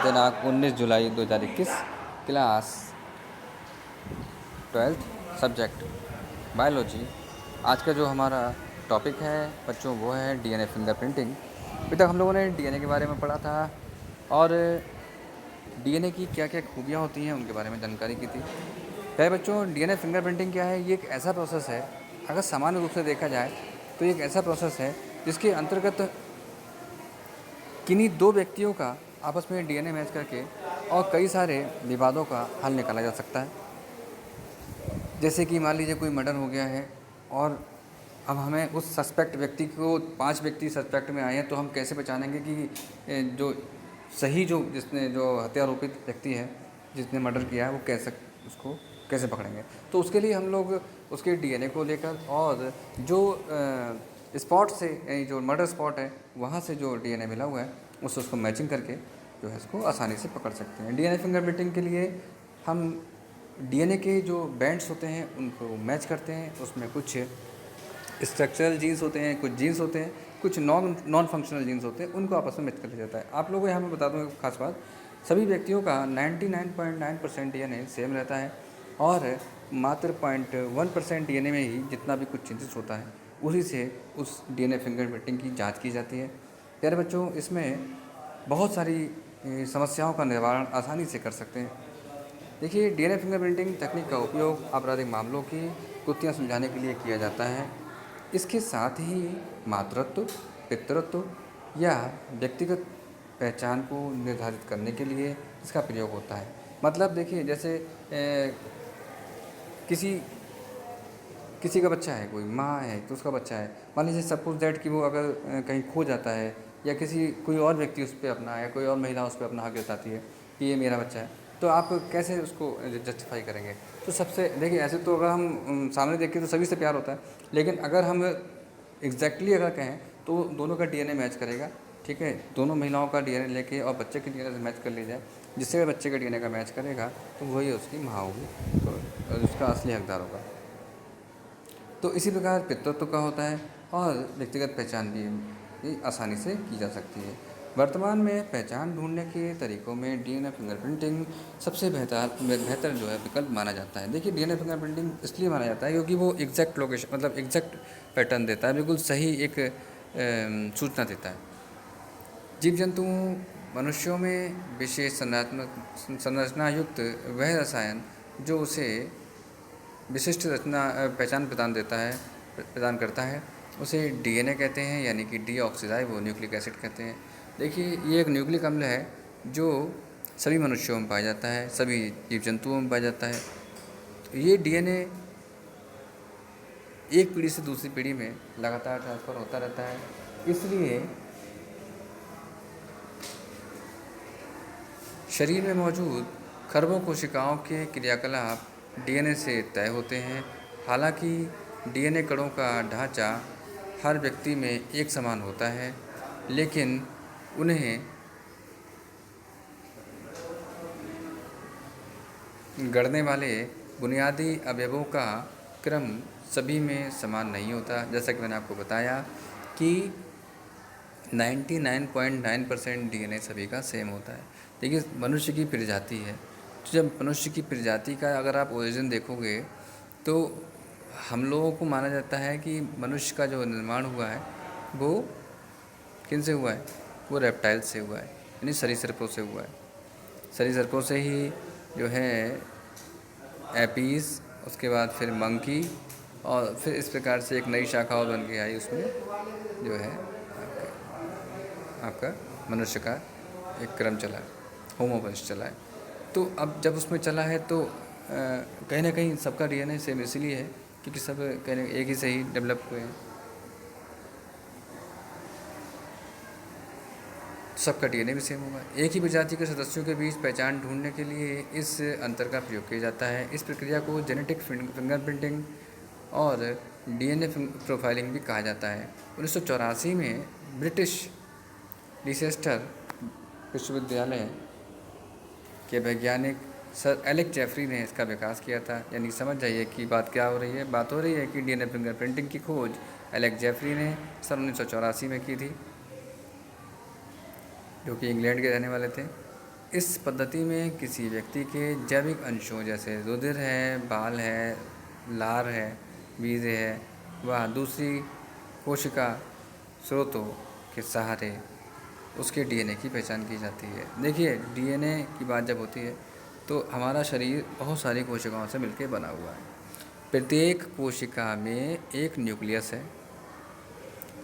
दिनांक 19 जुलाई 2021, class 12th, subject biology. आज का जो हमारा टॉपिक है बच्चों वो है डीएनए फिंगरप्रिंटिंग। अभी तक हम लोगों ने डीएनए के बारे में पढ़ा था और डीएनए की क्या क्या खूबियाँ होती हैं उनके बारे में जानकारी की थी। पहले बच्चों डीएनए फिंगरप्रिंटिंग क्या है, ये एक ऐसा प्रोसेस है, अगर सामान्य रूप से देखा जाए तो ये एक ऐसा प्रोसेस है जिसके अंतर्गत किन्हीं दो व्यक्तियों का आपस में डीएनए मैच करके और कई सारे विवादों का हल निकाला जा सकता है। जैसे कि मान लीजिए कोई मर्डर हो गया है और अब हमें उस सस्पेक्ट व्यक्ति को 5 व्यक्ति सस्पेक्ट में आए हैं, तो हम कैसे पहचानेंगे कि जो सही जिसने जो हत्या आरोपित व्यक्ति है जिसने मर्डर किया है वो उसको कैसे पकड़ेंगे। तो उसके लिए हम लोग उसके डीएनए को लेकर और जो स्पॉट से यानी जो मर्डर स्पॉट है वहाँ से जो डीएनए मिला हुआ है उससे उसको मैचिंग करके जो है इसको आसानी से पकड़ सकते हैं। डीएनए फिंगरप्रिंटिंग के लिए हम डीएनए के जो बैंड्स होते हैं उनको मैच करते हैं। उसमें कुछ स्ट्रक्चरल जीन्स होते हैं, कुछ जीन्स होते हैं, कुछ नॉन फंक्शनल जीन्स होते हैं, उनको आपस में मैच कर लिया जाता है। आप लोगों को यहाँ मैं बता दूँ एक खास बात, सभी व्यक्तियों का 99.9% डीएनए सेम रहता है और मात्र 0.1% डीएनए में ही जितना भी कुछ चेंजेस होता है उसी से उस डीएनए फिंगरप्रिंटिंग की जांच की जाती है। प्यारे बच्चों, इसमें बहुत सारी समस्याओं का निवारण आसानी से कर सकते हैं। देखिए, डीएनए फिंगरप्रिंटिंग तकनीक का उपयोग आपराधिक मामलों की कुत्तियाँ सुलझाने के लिए किया जाता है। इसके साथ ही मातृत्व, पितृत्व या व्यक्तिगत पहचान को निर्धारित करने के लिए इसका प्रयोग होता है। मतलब देखिए, जैसे किसी का बच्चा है, कोई माँ है तो उसका बच्चा है, मान लीजिए सपोज दैट कि वो अगर कहीं खो जाता है या कोई और व्यक्ति उस पर अपना या कोई और महिला उस पर अपना हक जताती है कि ये मेरा बच्चा है, तो आप कैसे उसको जस्टिफाई करेंगे। तो सबसे देखिए, ऐसे तो अगर हम सामने देखें तो सभी से प्यार होता है, लेकिन अगर हम एग्जैक्टली अगर कहें तो दोनों का डीएनए मैच करेगा। ठीक है, दोनों महिलाओं का डीएनए लेके और बच्चे के डीएनए से मैच कर लिया जाए, जिससे बच्चे के डीएनए का मैच करेगा तो वही उसकी माँ होगी, तो उसका असली हकदार होगा। तो इसी प्रकार पितृत्व का होता है और व्यक्तिगत पहचान भी आसानी से की जा सकती है। वर्तमान में पहचान ढूंढने के तरीकों में डीएनए फिंगरप्रिंटिंग सबसे बेहतर जो है विकल्प माना जाता है। देखिए, डीएनए फिंगरप्रिंटिंग इसलिए माना जाता है क्योंकि वो एग्जैक्ट लोकेशन मतलब एग्जैक्ट पैटर्न देता है, बिल्कुल सही एक सूचना देता है। जीव जंतुओं, मनुष्यों में विशेष संरचना युक्त वह रसायन जो उसे विशिष्ट पहचान प्रदान करता है उसे डीएनए कहते हैं, यानी कि डीऑक्सीराइबो न्यूक्लिक एसिड कहते हैं। देखिए, ये एक न्यूक्लिक अम्ल है जो सभी मनुष्यों में पाया जाता है, सभी जीव जंतुओं में पाया जाता है। तो ये डीएनए एक पीढ़ी से दूसरी पीढ़ी में लगातार ट्रांसफ़र होता रहता है, इसलिए शरीर में मौजूद खरबों कोशिकाओं के क्रियाकलाप डीएनए से तय होते हैं। हालांकि डीएनए कणों का ढांचा हर व्यक्ति में एक समान होता है, लेकिन उन्हें गढ़ने वाले बुनियादी अवयवों का क्रम सभी में समान नहीं होता। जैसा कि मैंने आपको बताया कि 99.9% डीएनए सभी का सेम होता है। देखिए, मनुष्य की प्रजाति है, तो जब मनुष्य की प्रजाति का अगर आप ओरिजिन देखोगे तो हम लोगों को माना जाता है कि मनुष्य का जो निर्माण हुआ है वो किन से हुआ है, वो रेप्टाइल से हुआ है, यानी सरीसृपों से हुआ है। सरीसृपों से ही जो है एपीस, उसके बाद फिर मंकी, और फिर इस प्रकार से एक नई शाखा और बन के आई, उसमें जो है आपका मनुष्य का एक क्रम चला है, होमो वंश चला है। तो अब जब उसमें चला है तो कहीं ना कहीं सबका डीएनए सेम इसलिए है क्योंकि सब कहीं एक ही से ही डेवलप हुए हैं, सबका डीएनए भी सेम होगा। एक ही प्रजाति के सदस्यों के बीच पहचान ढूंढने के लिए इस अंतर का प्रयोग किया जाता है। इस प्रक्रिया को जेनेटिक फिंगरप्रिंटिंग और डीएनए प्रोफाइलिंग भी कहा जाता है। 1984 में ब्रिटिश लीसेस्टर विश्वविद्यालय के वैज्ञानिक सर एलेक जेफरी ने इसका विकास किया था। यानी समझ जाइए कि बात क्या हो रही है। बात हो रही है कि डीएनए फिंगरप्रिंटिंग की खोज एलेक जेफरी ने सन 1984 में की थी, जो कि इंग्लैंड के रहने वाले थे। इस पद्धति में किसी व्यक्ति के जैविक अंशों जैसे रुधिर है, बाल है, लार है, वीर्य है व दूसरी कोशिका स्रोतों के सहारे उसके डीएनए की पहचान की जाती है। देखिए, डीएनए की बात जब होती है तो हमारा शरीर बहुत सारी कोशिकाओं से मिलकर बना हुआ है। प्रत्येक कोशिका में एक न्यूक्लियस है,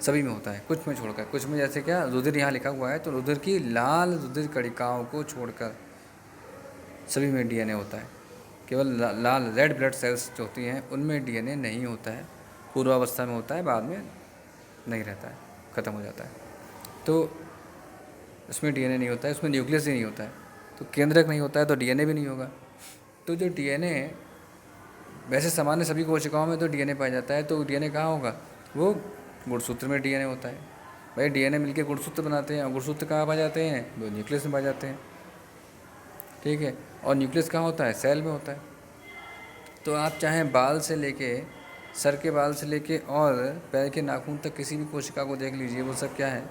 सभी में होता है, कुछ में छोड़कर। कुछ में जैसे क्या, रुधिर यहाँ लिखा हुआ है तो रुधिर की लाल रुधिर कणिकाओं को छोड़कर सभी में डीएनए होता है। केवल लाल रेड ब्लड सेल्स जो होती हैं उनमें डीएनए नहीं होता है। पूर्वावस्था में होता है, बाद में नहीं रहता है, ख़त्म हो जाता है। तो उसमें डीएनए नहीं होता है, उसमें न्यूक्लियस ही नहीं होता है। तो केंद्रक नहीं होता है तो डीएनए भी नहीं होगा। तो जो डीएनए वैसे सामान्य सभी कोशिकाओं में तो डीएनए पाया जाता है, तो डीएनए कहाँ होगा? वो गुणसूत्र में डीएनए होता है। भाई डीएनए मिलके गुणसूत्र बनाते हैं, और गुणसूत्र कहाँ पाए जाते हैं? वो न्यूक्लियस में पाए जाते हैं। ठीक है, और न्यूक्लियस कहाँ होता है? सेल में होता है। तो आप चाहें बाल से लेके, सर के बाल से लेके और पैर के नाखून तक किसी भी कोशिका को देख लीजिए, वो सब क्या है?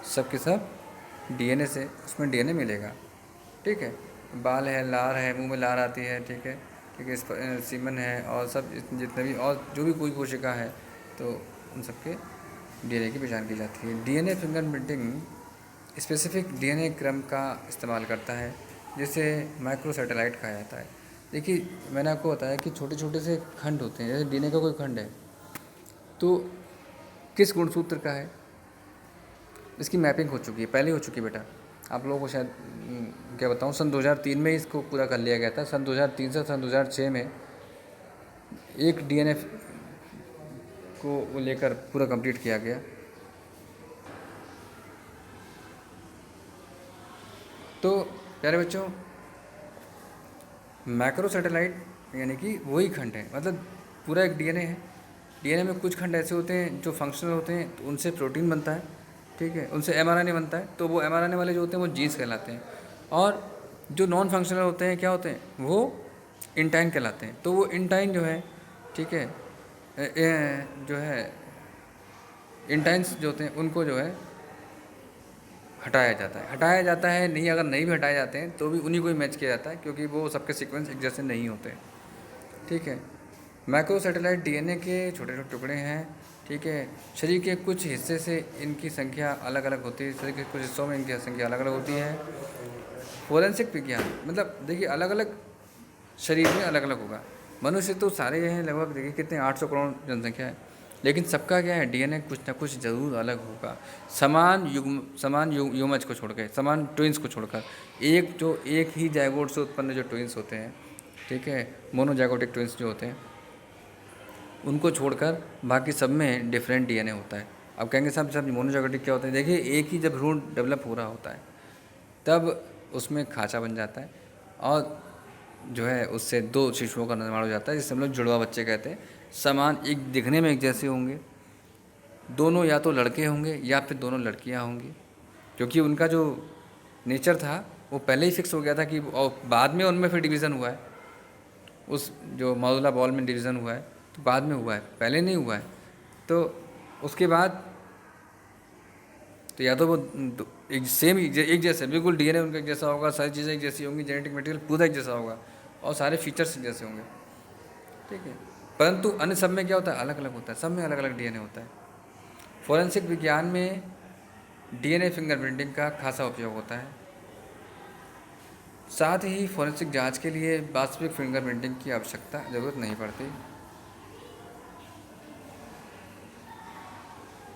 सब के सब डीएनए से, उसमें डीएनए मिलेगा। ठीक है, बाल है, लार है, मुंह में लार आती है, ठीक है, ठीक है, सीमन है और सब जितने भी और जो भी कोई कोशिका है तो उन सबके डीएनए की पहचान की जाती है। डीएनए फिंगरप्रिंटिंग स्पेसिफिक डीएनए क्रम का इस्तेमाल करता है जिसे माइक्रो सैटेलाइट कहा जाता है। देखिए, मैंने आपको बताया कि छोटे छोटे से खंड होते हैं। जैसे डीएनए का कोई खंड है तो किस गुणसूत्र का है, इसकी मैपिंग हो चुकी है, पहले हो चुकी है बेटा। आप लोगों को शायद क्या बताऊं, सन 2003 में इसको पूरा कर लिया गया था। सन 2003 से सन 2006 में एक डीएनए को लेकर पूरा कंप्लीट किया गया। तो प्यारे बच्चों, मैक्रो सैटेलाइट यानी कि वही खंड है, मतलब पूरा एक डीएनए है। डीएनए में कुछ खंड ऐसे होते हैं जो फंक्शनल होते हैं, तो उनसे प्रोटीन बनता है, ठीक है, उनसे एमआरएनए बनता है। तो वो एमआरएनए वाले जो होते हैं वो जीन्स कहलाते हैं, और जो नॉन फंक्शनल होते हैं क्या होते हैं? वो इंटाइन कहलाते हैं। तो वो इंटाइन जो है, ठीक है, जो है इंटाइन्स जो होते हैं उनको जो है हटाया जाता है नहीं, अगर नहीं भी हटाए जाते हैं तो भी उन्हीं को ही मैच किया जाता है, क्योंकि वो सबके सीक्वेंस एक जैसे नहीं होते। ठीक है, मैक्रो सैटेलाइट डीएनए के छोटे छोटे टुकड़े हैं। ठीक है, शरीर के कुछ हिस्से से इनकी संख्या अलग अलग होती है, शरीर के कुछ हिस्सों में इनकी संख्या अलग अलग होती है। फोरेंसिक विज्ञान मतलब देखिए अलग अलग शरीर में अलग अलग होगा। मनुष्य तो सारे हैं लगभग, देखिए कितने 800 करोड़ जनसंख्या है, लेकिन सबका क्या है? डीएनए कुछ ना कुछ ज़रूर अलग होगा। समान युग्मज को छोड़कर, समान ट्विंस को छोड़कर, एक ही जाइगोट से उत्पन्न जो ट्विंस होते हैं, ठीक है, मोनोजाइगोटिक ट्विंस जो होते हैं, उनको छोड़कर बाकी सब में डिफरेंट डीएनए होता है। अब कहेंगे सब मोनोजाइगोटिक क्या होते हैं? देखिए, एक ही जब भ्रूण डेवलप हो रहा होता है तब उसमें खांचा बन जाता है, और जो है उससे 2 शिशुओं का निर्माण हो जाता है, जिसे हम लोग जुड़वा बच्चे कहते हैं। समान, एक दिखने में एक जैसे होंगे, दोनों या तो लड़के होंगे या फिर दोनों लड़कियां होंगी, क्योंकि उनका जो नेचर था वो पहले ही फिक्स हो गया था कि, और बाद में उनमें फिर डिवीज़न हुआ है, उस जो मॉडुला बॉल में डिवीज़न हुआ है तो बाद में हुआ है, पहले नहीं हुआ है। तो उसके बाद तो या तो वो एक सेम एक जैसे, बिल्कुल डीएनए उनका एक जैसा होगा, सारी चीज़ें एक जैसी होंगी, जेनेटिक मटेरियल पूरा एक जैसा होगा और सारे फीचर्स एक जैसे होंगे। ठीक है, परंतु अन्य सब में क्या होता है? अलग अलग होता है, सब में अलग अलग डीएनए होता है। फोरेंसिक विज्ञान में डीएनए फिंगरप्रिंटिंग का खासा उपयोग होता है। साथ ही फोरेंसिक जांच के लिए वास्तविक फिंगरप्रिंटिंग की आवश्यकता ज़रूरत नहीं पड़ती।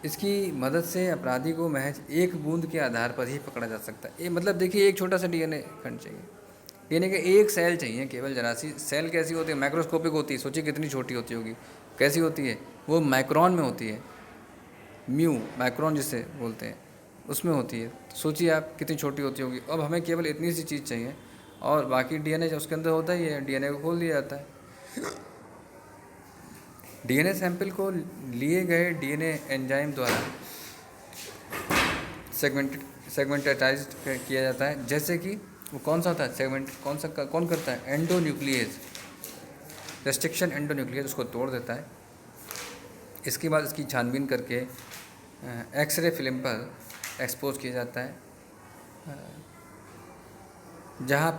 इसकी मदद से अपराधी को महज एक बूंद के आधार पर ही पकड़ा जा सकता है। ये मतलब देखिए, एक छोटा सा डीएनए खंड चाहिए, डीएनए का एक सेल चाहिए, केवल जरा सी सेल। कैसी होती है? माइक्रोस्कोपिक होती है। सोचिए कितनी छोटी होती होगी, कैसी होती है? वो माइक्रोन में होती है, माइक्रोन जिसे बोलते हैं उसमें होती है। तो सोचिए आप कितनी छोटी होती होगी। अब हमें केवल इतनी सी चीज़ चाहिए, और बाकी डीएनए जो उसके अंदर होता ही है, डीएनए को खोल दिया जाता है। डीएनए सैंपल को लिए गए डीएनए एंजाइम द्वारा सेगमेंटेटाइज्ड किया जाता है। जैसे कि वो कौन सा होता है सेगमेंट, कौन करता है? एंडोन्यूक्लियेज, रेस्ट्रिक्शन एंडोन्यूक्लियेज उसको तोड़ देता है। इसके बाद इसकी छानबीन करके एक्सरे फिल्म पर एक्सपोज किया जाता है। जहाँ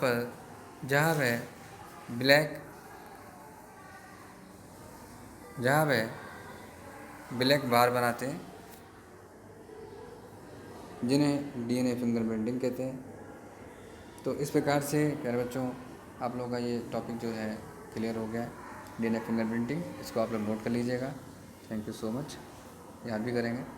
वह ब्लैक जहाँ वह ब्लैक बार बनाते हैं, जिन्हें डीएनए फिंगरप्रिंटिंग कहते हैं। तो इस प्रकार से प्यारे बच्चों, आप लोगों का ये टॉपिक जो है क्लियर हो गया है, डीएनए फिंगरप्रिंटिंग। इसको आप लोग नोट कर लीजिएगा। थैंक यू सो मच, याद भी करेंगे।